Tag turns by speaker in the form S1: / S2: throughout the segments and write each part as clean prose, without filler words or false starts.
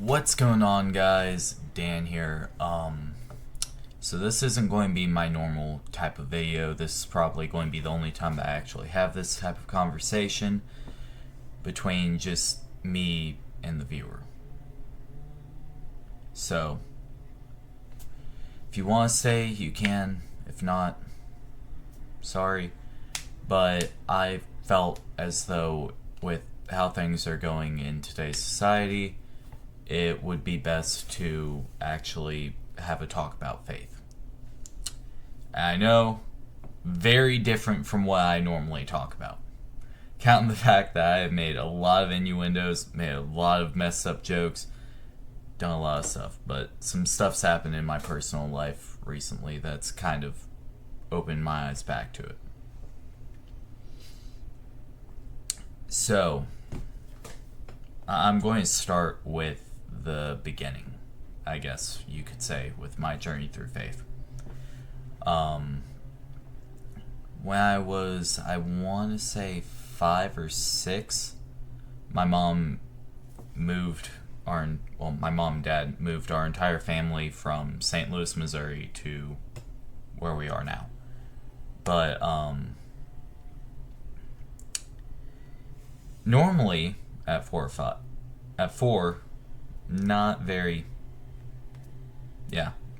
S1: What's going on, guys? Dan here. So this isn't going to be my normal type of video. This is probably going to be the only time that I actually have this type of conversation between just me and the viewer. So, if you want to stay, you can. If not, sorry. But I felt as though with how things are going in today's society, it would be best to actually have a talk about faith. I know, very different from what I normally talk about. Counting the fact that I have made a lot of innuendos, made a lot of messed up jokes, done a lot of stuff, but some stuff's happened in my personal life recently that's kind of opened my eyes back to it. So, I'm going to start with the beginning, I guess you could say, with my journey through faith. When I want to say 5 or 6, my mom and dad moved our entire family from St. Louis, Missouri to where we are now. But, normally, at 4, not very,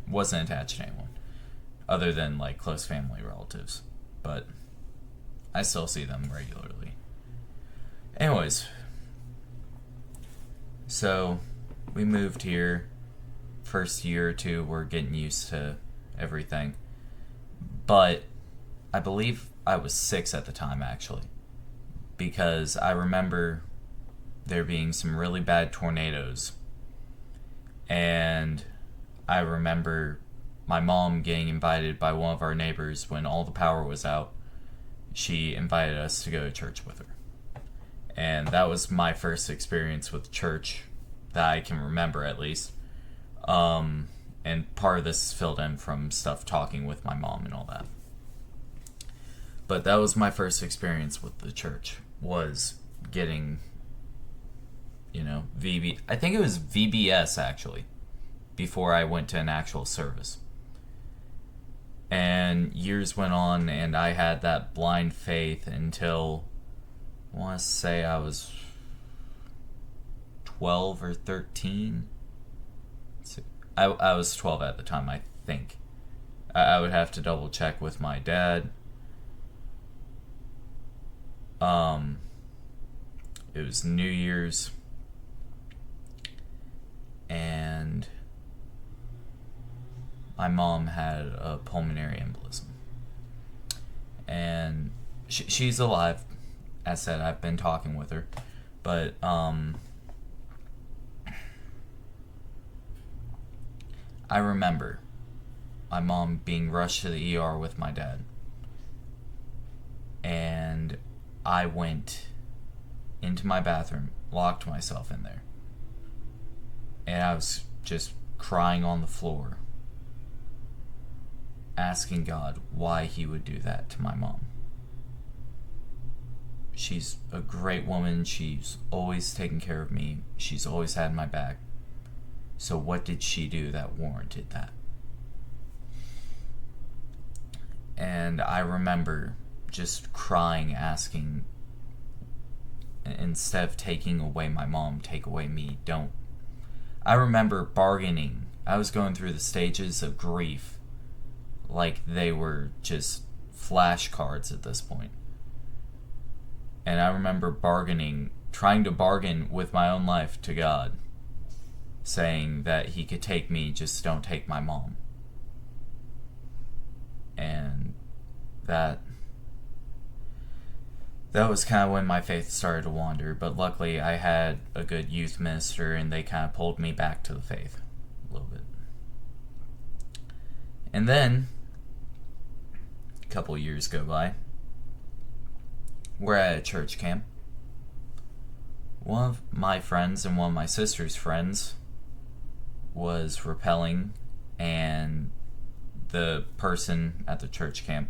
S1: wasn't attached to anyone other than like close family relatives, but I still see them regularly. Anyways, so we moved here. First year or two, we're getting used to everything, but I believe I was 6 at the time, actually, because I remember there being some really bad tornadoes, and I remember my mom getting invited by one of our neighbors when all the power was out. She invited us to go to church with her, and that was my first experience with church that I can remember, at least. And part of this is filled in from stuff talking with my mom and all that, but that was my first experience with the church, was getting I think it was VBS, actually, before I went to an actual service. And years went on, and I had that blind faith until, I want to say I was 12 or 13. I was 12 at the time, I think. I would have to double check with my dad. It was New Year's, and my mom had a pulmonary embolism, and she's alive. As said, I've been talking with her, but I remember my mom being rushed to the ER with my dad, and I went into my bathroom, locked myself in there, and I was just crying on the floor, asking God why he would do that to my mom. She's a great woman. She's always taken care of me. She's always had my back. So what did she do that warranted that? And I remember just crying, asking, instead of taking away my mom, take away me. Don't. I remember bargaining. I was going through the stages of grief like they were just flashcards at this point. And I remember trying to bargain with my own life to God, saying that he could take me, just don't take my mom. And that was kind of when my faith started to wander, but luckily I had a good youth minister, and they kind of pulled me back to the faith a little bit. And then, a couple years go by. We're at a church camp. One of my friends and one of my sister's friends was rappelling, and the person at the church camp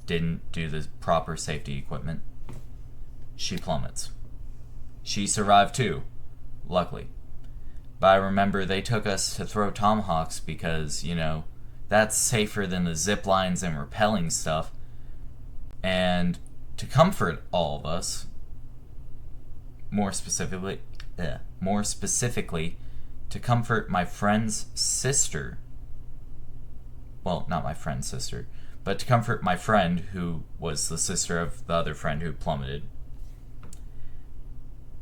S1: didn't do the proper safety equipment. She plummets. She survived too, luckily. But I remember they took us to throw tomahawks because, that's safer than the zip lines and rappelling stuff. And to comfort all of us, more specifically, to comfort my friend's sister. Well, not my friend's sister, but to comfort my friend who was the sister of the other friend who plummeted.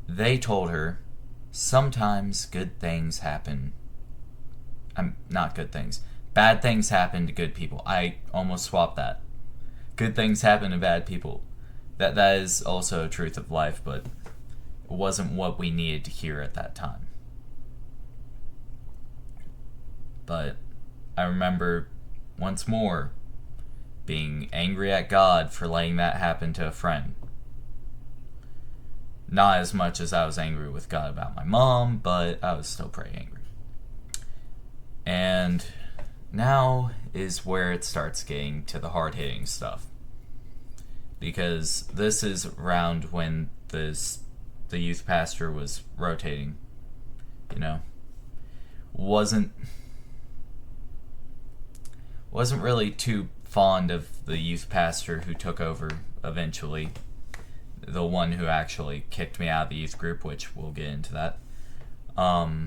S1: They told her, sometimes good things happen. Not good things. Bad things happen to good people. I almost swapped that. Good things happen to bad people. That is also a truth of life, but it wasn't what we needed to hear at that time. But I remember once more being angry at God for letting that happen to a friend. Not as much as I was angry with God about my mom, but I was still pretty angry. And now is where it starts getting to the hard-hitting stuff. Because this is around when the youth pastor was rotating. Wasn't really too fond of the youth pastor who took over eventually. The one who actually kicked me out of the youth group, which we'll get into that. I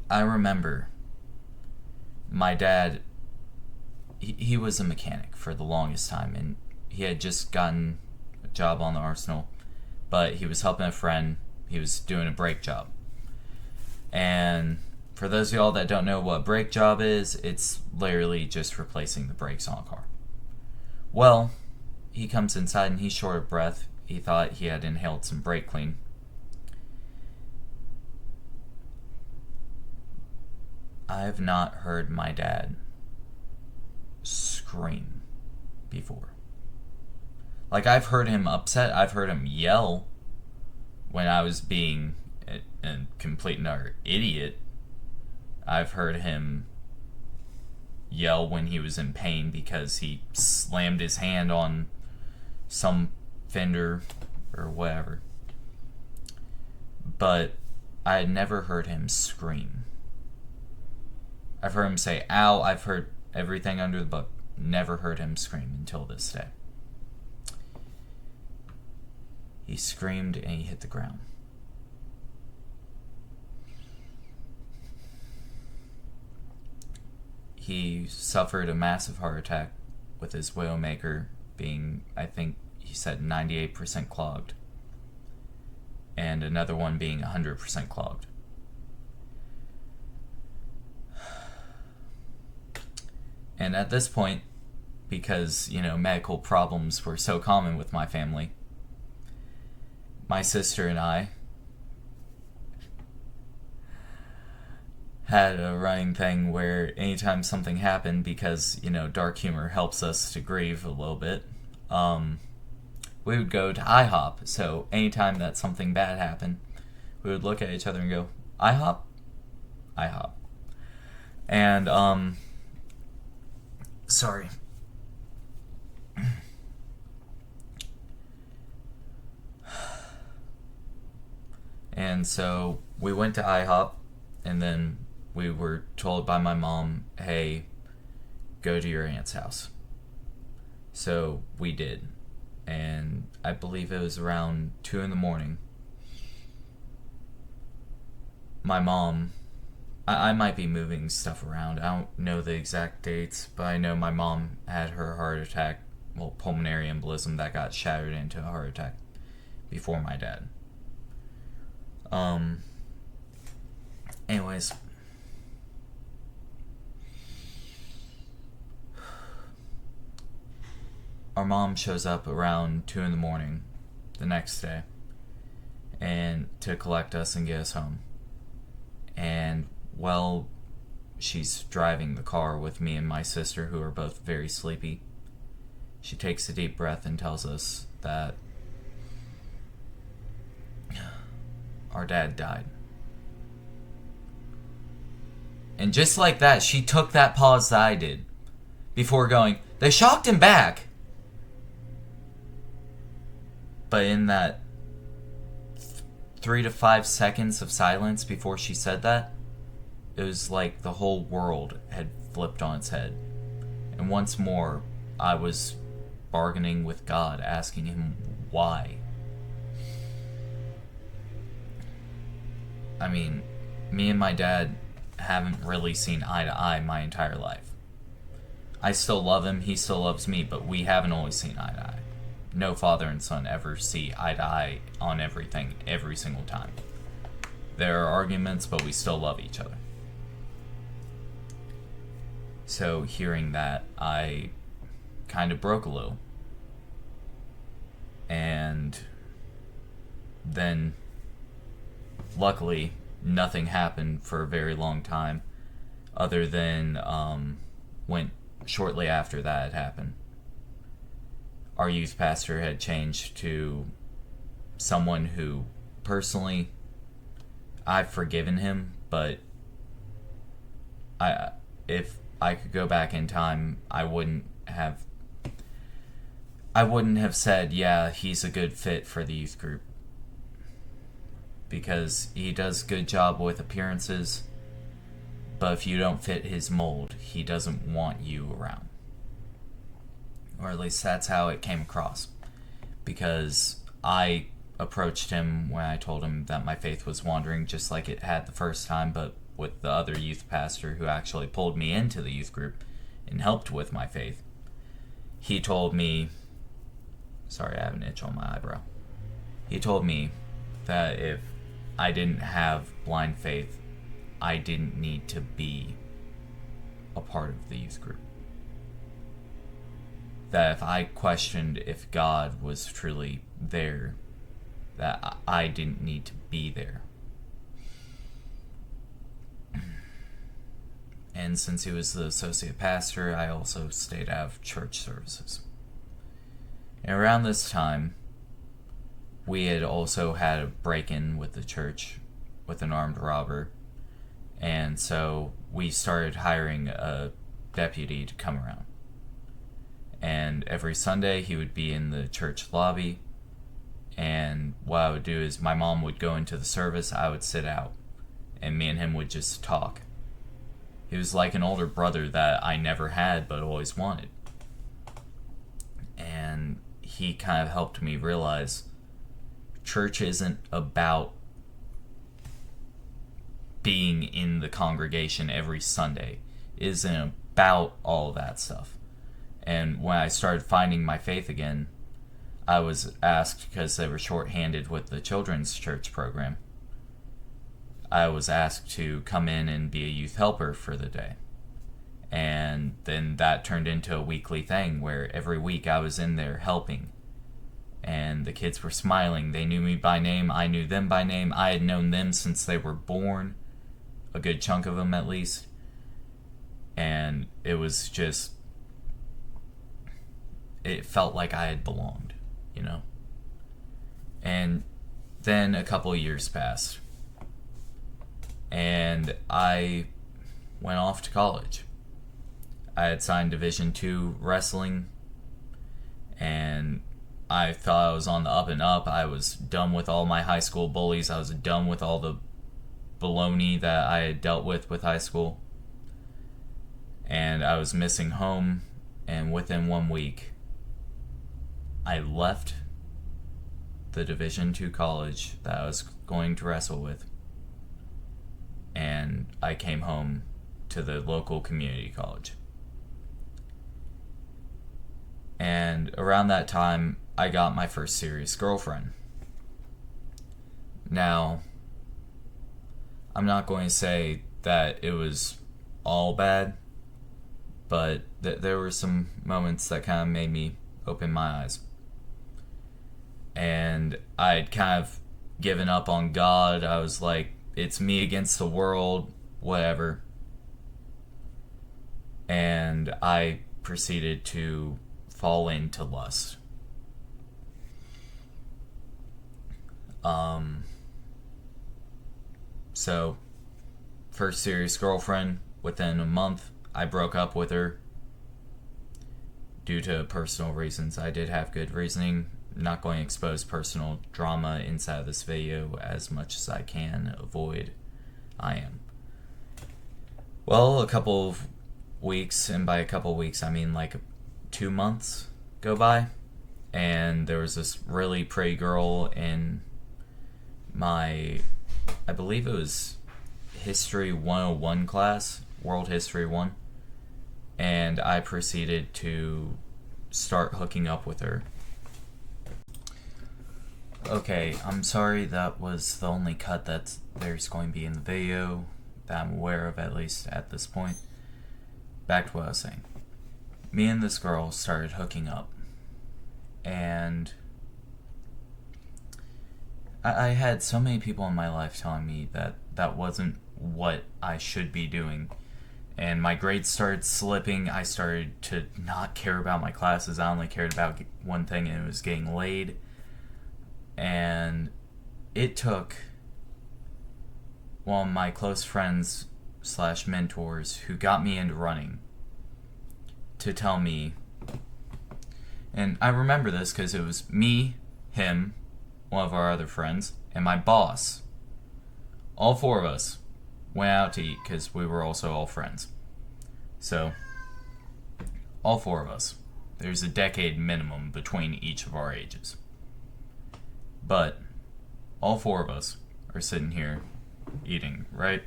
S1: remember my dad, he was a mechanic for the longest time, and he had just gotten a job on the Arsenal, but he was helping a friend. He was doing a brake job. And for those of y'all that don't know what a brake job is, it's literally just replacing the brakes on a car. Well, he comes inside and he's short of breath. He thought he had inhaled some brake clean. I have not heard my dad scream before. Like, I've heard him upset. I've heard him yell when I was being a complete and utter idiot. I've heard him yell when he was in pain because he slammed his hand on some fender or whatever. But I had never heard him scream. I've heard him say, ow, I've heard everything under the book. Never heard him scream until this day. He screamed and he hit the ground. He suffered a massive heart attack with his Widowmaker being, I think he said, 98% clogged. And another one being 100% clogged. And at this point, because, medical problems were so common with my family, my sister and I had a running thing where anytime something happened, because, dark humor helps us to grieve a little bit, we would go to IHOP. So anytime that something bad happened, we would look at each other and go, IHOP? IHOP. And, sorry. And so we went to IHOP, and then we were told by my mom, hey, go to your aunt's house. So we did. And I believe it was around 2 a.m. My mom, I might be moving stuff around. I don't know the exact dates, but I know my mom had her heart attack, pulmonary embolism that got shattered into a heart attack before my dad. Anyways, our mom shows up around 2 a.m. the next day and to collect us and get us home. And while she's driving the car with me and my sister, who are both very sleepy, she takes a deep breath and tells us that our dad died. And just like that, she took that pause that I did before going, they shocked him back. But in that 3 to 5 seconds of silence before she said that, it was like the whole world had flipped on its head. And once more, I was bargaining with God, asking him why. I mean, me and my dad haven't really seen eye to eye my entire life. I still love him, he still loves me, but we haven't always seen eye to eye. No father and son ever see eye to eye on everything every single time. There are arguments, but we still love each other. So hearing that, I kind of broke a little. And then, luckily, nothing happened for a very long time, other than when shortly after that had happened, our youth pastor had changed to someone who, personally, I've forgiven him, but if I could go back in time, I wouldn't have said, yeah, he's a good fit for the youth group. Because he does a good job with appearances, but if you don't fit his mold, he doesn't want you around. Or at least that's how it came across. Because I approached him when I told him that my faith was wandering, just like it had the first time, but with the other youth pastor who actually pulled me into the youth group and helped with my faith. He told me, sorry, I have an itch on my eyebrow. He told me that if I didn't have blind faith, I didn't need to be a part of the youth group. That if I questioned if God was truly there, that I didn't need to be there. And since he was the associate pastor, I also stayed out of church services. And around this time, we had also had a break-in with the church with an armed robber. And so we started hiring a deputy to come around. And every Sunday he would be in the church lobby. And what I would do is my mom would go into the service, I would sit out. And me and him would just talk. He was like an older brother that I never had but always wanted. And he kind of helped me realize church isn't about being in the congregation every Sunday. It isn't about all that stuff. And when I started finding my faith again, I was asked, because they were short-handed with the children's church program, I was asked to come in and be a youth helper for the day. And then that turned into a weekly thing where every week I was in there helping. And the kids were smiling. They knew me by name. I knew them by name. I had known them since they were born. A good chunk of them, at least. And it was just... it felt like I had belonged, you know? And then a couple years passed. And I went off to college. I had signed Division II wrestling. And I thought I was on the up and up. I was done with all my high school bullies. I was done with all the baloney that I had dealt with high school. And I was missing home. And within 1 week, I left the Division II college that I was going to wrestle with. And I came home to the local community college. And around that time, I got my first serious girlfriend. Now, I'm not going to say that it was all bad, but there were some moments that kind of made me open my eyes. And I'd kind of given up on God. I was like, it's me against the world, whatever. And I proceeded to fall into lust. So, first serious girlfriend, within a month, I broke up with her due to personal reasons. I did have good reasoning, not going to expose personal drama inside of this video as much as I can avoid. I am. Well, a couple of weeks, and by a couple of weeks I mean like 2 months go by, and there was this really pretty girl in my, I believe it was History 101 class, World History 1, and I proceeded to start hooking up with her. Okay, I'm sorry that was the only cut that there's going to be in the video that I'm aware of, at least at this point. Back to what I was saying. Me and this girl started hooking up, and I had so many people in my life telling me that that wasn't what I should be doing, and my grades started slipping. I started to not care about my classes. I only cared about one thing, and it was getting laid. And it took one of my close friends / mentors who got me into running to tell me, and I remember this because it was me, him, one of our other friends, and my boss. All 4 of us went out to eat because we were also all friends. So, all 4 of us. There's a decade minimum between each of our ages. But all 4 of us are sitting here eating, right?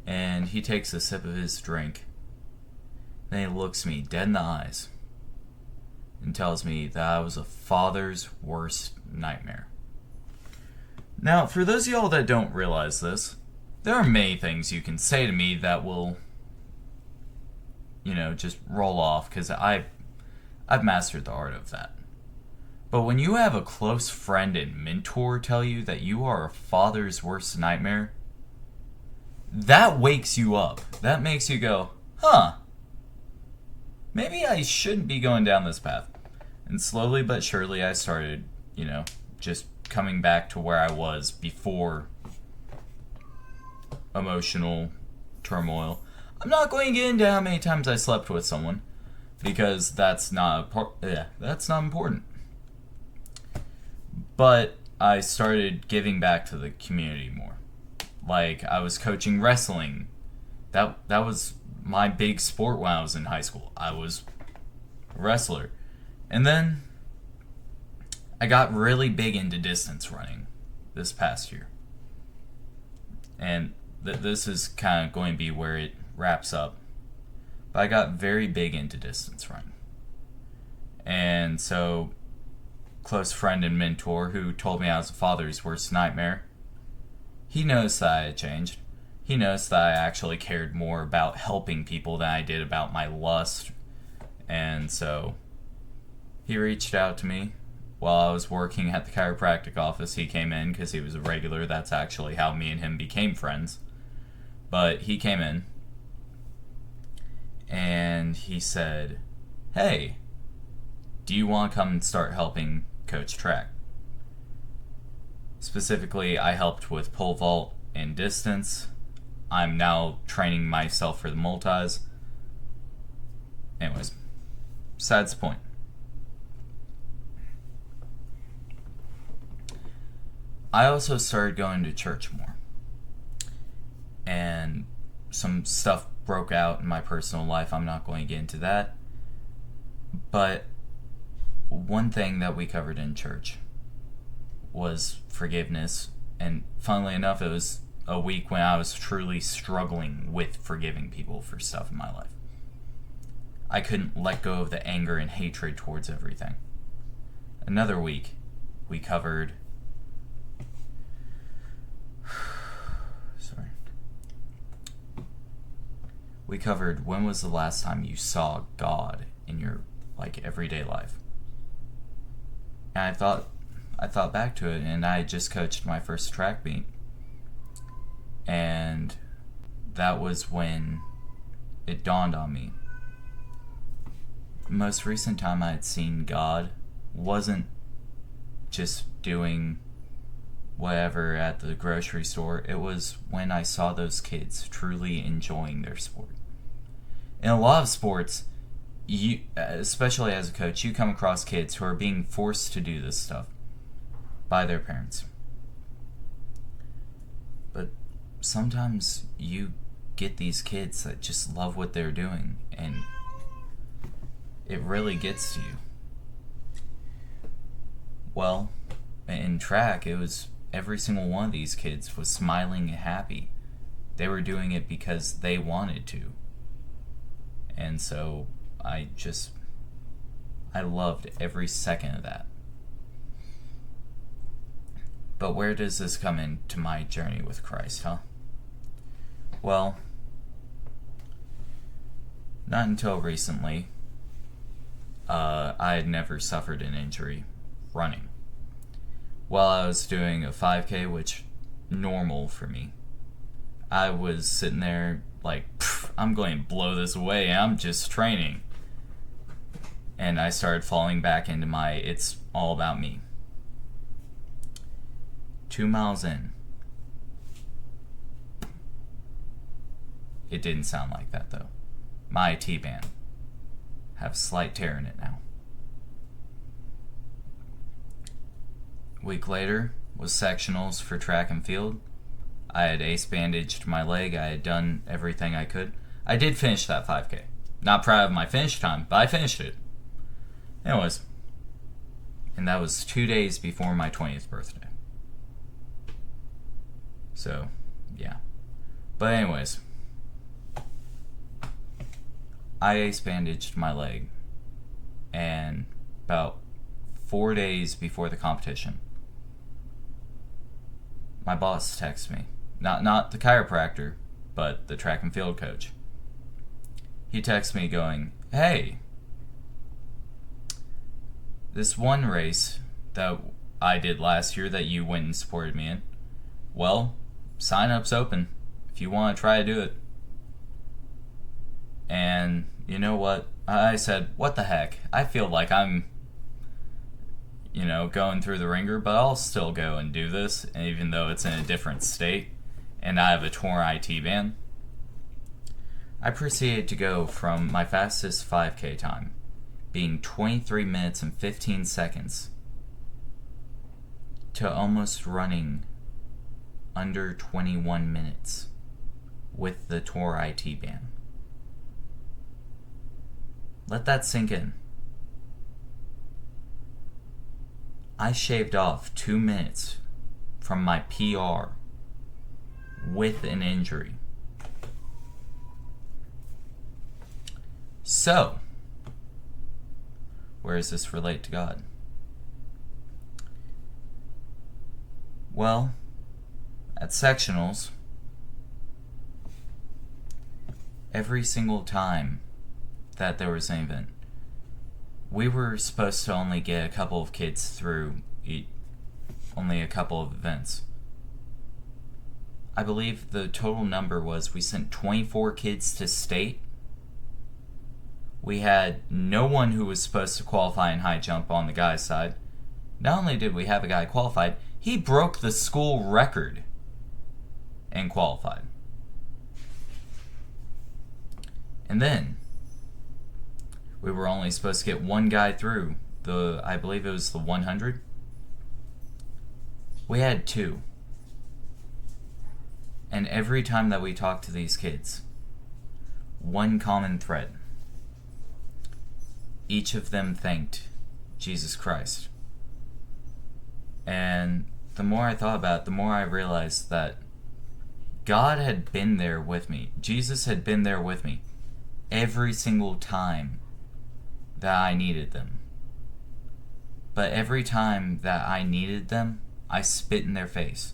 S1: And he takes a sip of his drink. Then he looks me dead in the eyes and tells me that I was a father's worst nightmare. Now, for those of y'all that don't realize this, there are many things you can say to me that will, just roll off, because I've mastered the art of that. But when you have a close friend and mentor tell you that you are a father's worst nightmare, that wakes you up. That makes you go, huh, maybe I shouldn't be going down this path. And slowly but surely I started, just coming back to where I was before emotional turmoil. I'm not going to get into how many times I slept with someone, because that's not important. But I started giving back to the community more. Like, I was coaching wrestling. That was my big sport when I was in high school. I was a wrestler. And then I got really big into distance running this past year. And this is kind of going to be where it wraps up. But I got very big into distance running. And so, close friend and mentor who told me I was a father's worst nightmare, he noticed that I had changed. He noticed that I actually cared more about helping people than I did about my lust. And so he reached out to me while I was working at the chiropractic office. He came in because he was a regular. That's actually how me and him became friends. But he came in and he said, "Hey, do you want to come and start helping coach track?" Specifically, I helped with pole vault and distance. I'm now training myself for the multis. Anyways, besides the point. I also started going to church more. And some stuff broke out in my personal life. I'm not going to get into that. But one thing that we covered in church was forgiveness, and funnily enough, it was a week when I was truly struggling with forgiving people for stuff in my life. I couldn't let go of the anger and hatred towards everything. Another week, we covered we covered when was the last time you saw God in your everyday life. And I thought back to it, and I just coached my first track meet. And that was when it dawned on me. The most recent time I had seen God wasn't just doing whatever at the grocery store. It was when I saw those kids truly enjoying their sport. In a lot of sports, you, especially as a coach, you come across kids who are being forced to do this stuff by their parents. But sometimes you get these kids that just love what they're doing, and it really gets to you. Well, in track, it was every single one of these kids was smiling and happy. They were doing it because they wanted to. And so I loved every second of that. But where does this come into my journey with Christ, huh? Well, not until recently. I had never suffered an injury running. While I was doing a 5K, which normal for me, I was sitting there like, I'm going to blow this away, I'm just training. And I started falling back into my it's all about me. 2 miles in, it didn't sound like that though. My T-band have slight tear in it now. A week later was sectionals for track and field. I had ace bandaged my leg. I had done everything I could. I did finish that 5K. Not proud of my finish time, but I finished it. Anyways, and that was 2 days before my 20th birthday. So, yeah. But anyways, I ace bandaged my leg, and about 4 days before the competition, my boss texts me. Not the chiropractor, but the track and field coach. He texts me going, "Hey, this one race that I did last year that you went and supported me in, well, sign-up's open if you want to try to do it." And you know what? I said, what the heck? I feel like I'm, going through the ringer, but I'll still go and do this, even though it's in a different state, and I have a torn IT band. I proceeded to go from my fastest 5K time, being 23 minutes and 15 seconds, to almost running under 21 minutes with the Tor IT band. Let that sink in. I shaved off 2 minutes from my PR with an injury. So, where does this relate to God? Well, at sectionals, every single time that there was an event, we were supposed to only get a couple of kids through only a couple of events. I believe the total number was we sent 24 kids to state. We had no one who was supposed to qualify in high jump on the guy's side. Not only did we have a guy qualified, he broke the school record and qualified. And then we were only supposed to get one guy through I believe it was the 100. We had two. And every time that we talked to these kids, one common thread. Each of them thanked Jesus Christ. And the more I thought about it, the more I realized that God had been there with me. Jesus had been there with me every single time that I needed them. But every time that I needed them, I spit in their face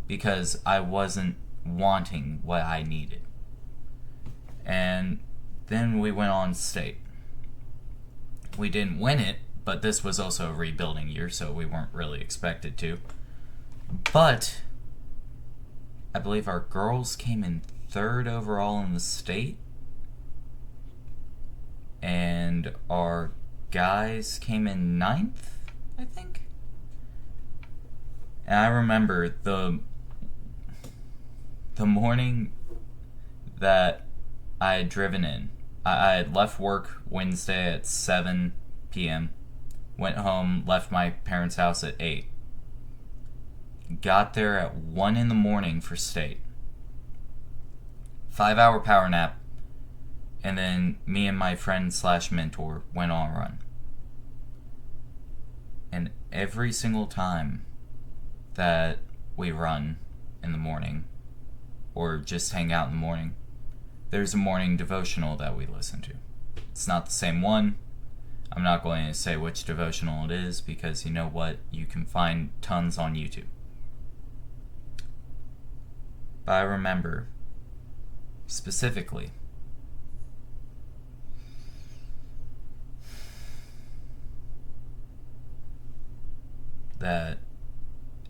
S1: because I wasn't wanting what I needed. And then we went on state. We didn't win it, but this was also a rebuilding year, so we weren't really expected to. But I believe our girls came in 3rd overall in the state, and our guys came in 9th, I think. And I remember the morning that I had driven in I had left work Wednesday at 7 p.m., went home, left my parents' house at 8. Got there at 1 in the morning for state. 5-hour power nap. And then me and my friend / mentor went on a run. And every single time that we run in the morning, or just hang out in the morning, there's a morning devotional that we listen to. It's not the same one. I'm not going to say which devotional it is, because you know what? You can find tons on YouTube. But I remember specifically that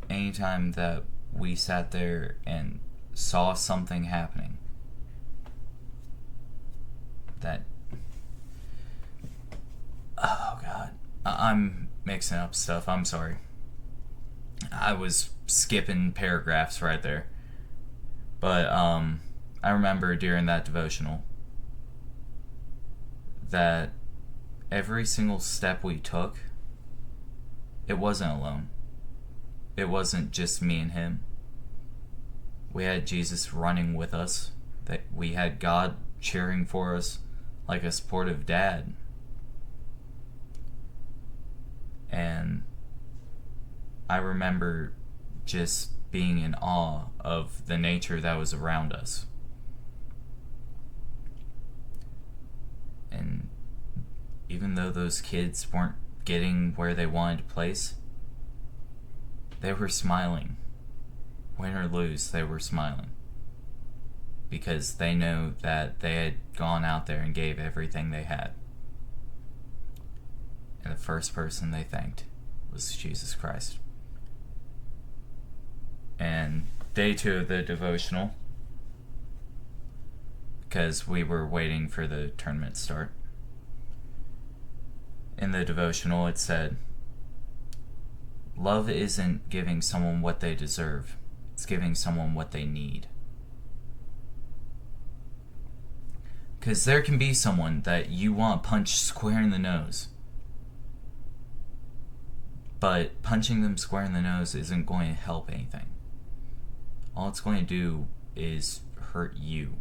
S1: anytime that we sat there and saw something happening, that, oh god, I'm mixing up stuff, I'm sorry. I was skipping paragraphs right there. But I remember during that devotional that every single step we took, it wasn't alone. It wasn't just me and him. We had Jesus running with us. That we had God cheering for us like a supportive dad. And I remember just being in awe of the nature that was around us. And even though those kids weren't getting where they wanted to place, they were smiling. Win or lose, they were smiling. Because they know that they had gone out there and gave everything they had. And the first person they thanked was Jesus Christ. And day 2 of the devotional, because we were waiting for the tournament to start. In the devotional it said, love isn't giving someone what they deserve, it's giving someone what they need. Because there can be someone that you want to punch square in the nose, but punching them square in the nose isn't going to help anything. All it's going to do is hurt you.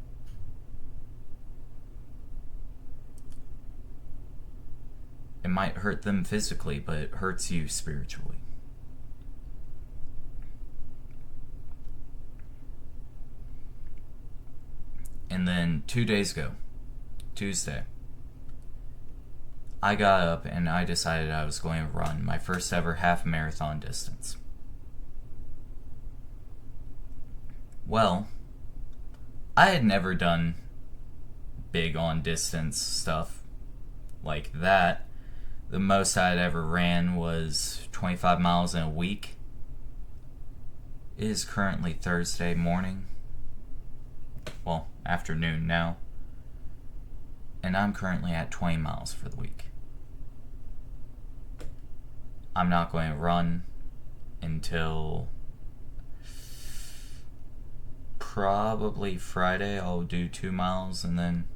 S1: It might hurt them physically, but it hurts you spiritually. And then 2 days ago, Tuesday, I got up and I decided I was going to run my first ever half marathon distance. Well, I had never done big on distance stuff like that. The most I'd ever ran was 25 miles in a week. It is currently Thursday morning. Well, afternoon now. And I'm currently at 20 miles for the week. I'm not going to run until probably Friday. I'll do 2 miles and then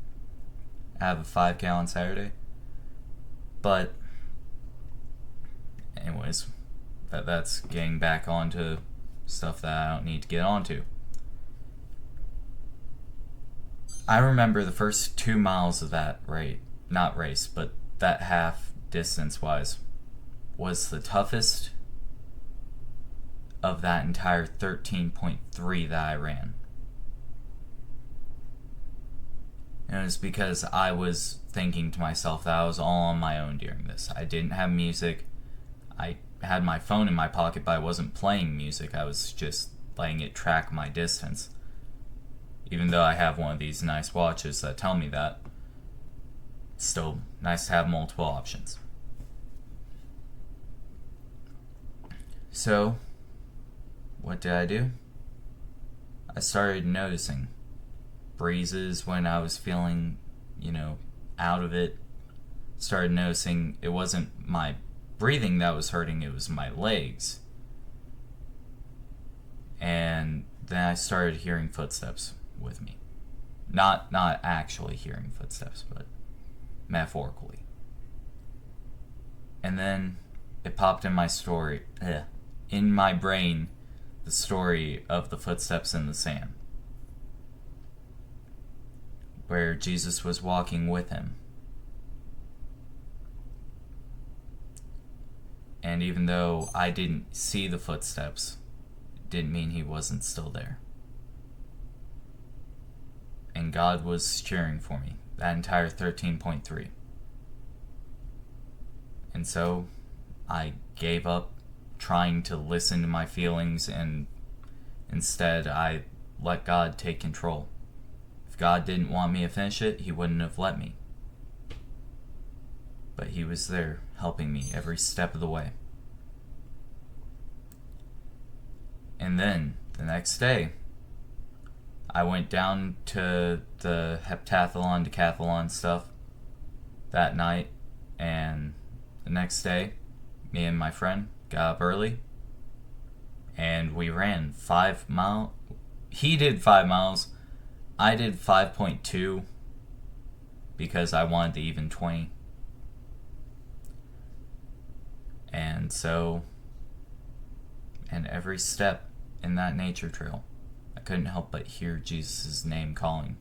S1: have a 5K on Saturday. But anyways, that's getting back onto stuff that I don't need to get onto. I remember the first 2 miles of that not race, but that half distance wise, was the toughest of that entire 13.3 that I ran. And it was because I was thinking to myself that I was all on my own during this. I didn't have music. I had my phone in my pocket, but I wasn't playing music. I was just letting it track my distance. Even though I have one of these nice watches that tell me that, it's still nice to have multiple options. So, what did I do? I started noticing breezes when I was feeling, out of it. Started noticing it wasn't my breathing that was hurting, it was my legs. And then I started hearing footsteps with me. Not actually hearing footsteps, but metaphorically. And then it popped in in my brain, the story of the footsteps in the sand, where Jesus was walking with him. And even though I didn't see the footsteps, it didn't mean he wasn't still there. And God was cheering for me that entire 13.3. And so I gave up trying to listen to my feelings, and instead I let God take control. If God didn't want me to finish it, he wouldn't have let me. But he was there helping me every step of the way. And then the next day, I went down to the heptathlon, decathlon stuff that night, and the next day, me and my friend got up early, and we ran 5 miles. He did 5 miles. I did 5.2 because I wanted the even 20. And so, and every step in that nature trail, I couldn't help but hear Jesus' name calling,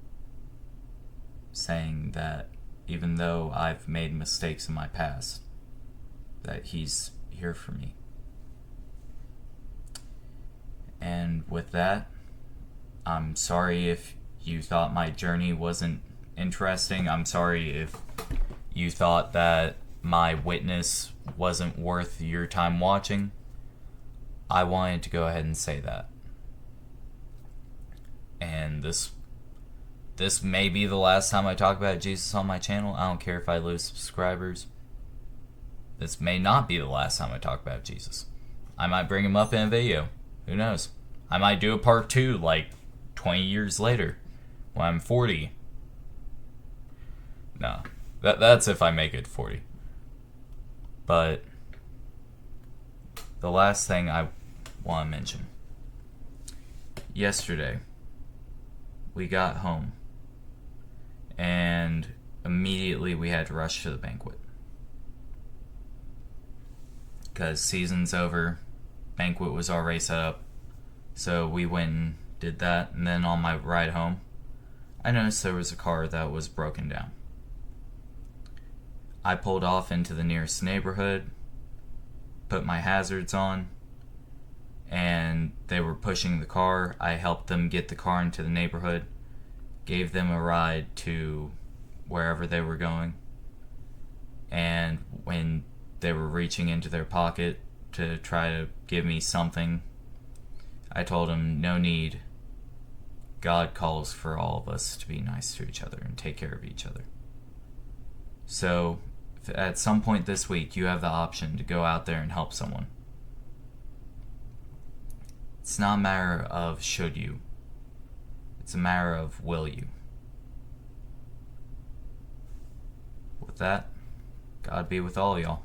S1: saying that even though I've made mistakes in my past, that he's here for me. And with that, I'm sorry if you thought my journey wasn't interesting. I'm sorry if you thought that my witness wasn't worth your time watching. I wanted to go ahead and say that. And this may be the last time I talk about Jesus on my channel. I don't care if I lose subscribers. This may not be the last time I talk about Jesus. I might bring him up in a video. Who knows? I might do a part 2 like 20 years later when I'm 40. No. That's if I make it 40. But the last thing I want to mention. Yesterday, we got home, and immediately we had to rush to the banquet. Because season's over, banquet was already set up, so we went and did that. And then on my ride home, I noticed there was a car that was broken down. I pulled off into the nearest neighborhood, put my hazards on, and they were pushing the car. I helped them get the car into the neighborhood, gave them a ride to wherever they were going, and when they were reaching into their pocket to try to give me something, I told them, no need. God calls for all of us to be nice to each other and take care of each other. So, if at some point this week you have the option to go out there and help someone, it's not a matter of should you. It's a matter of will you. With that, God be with all y'all.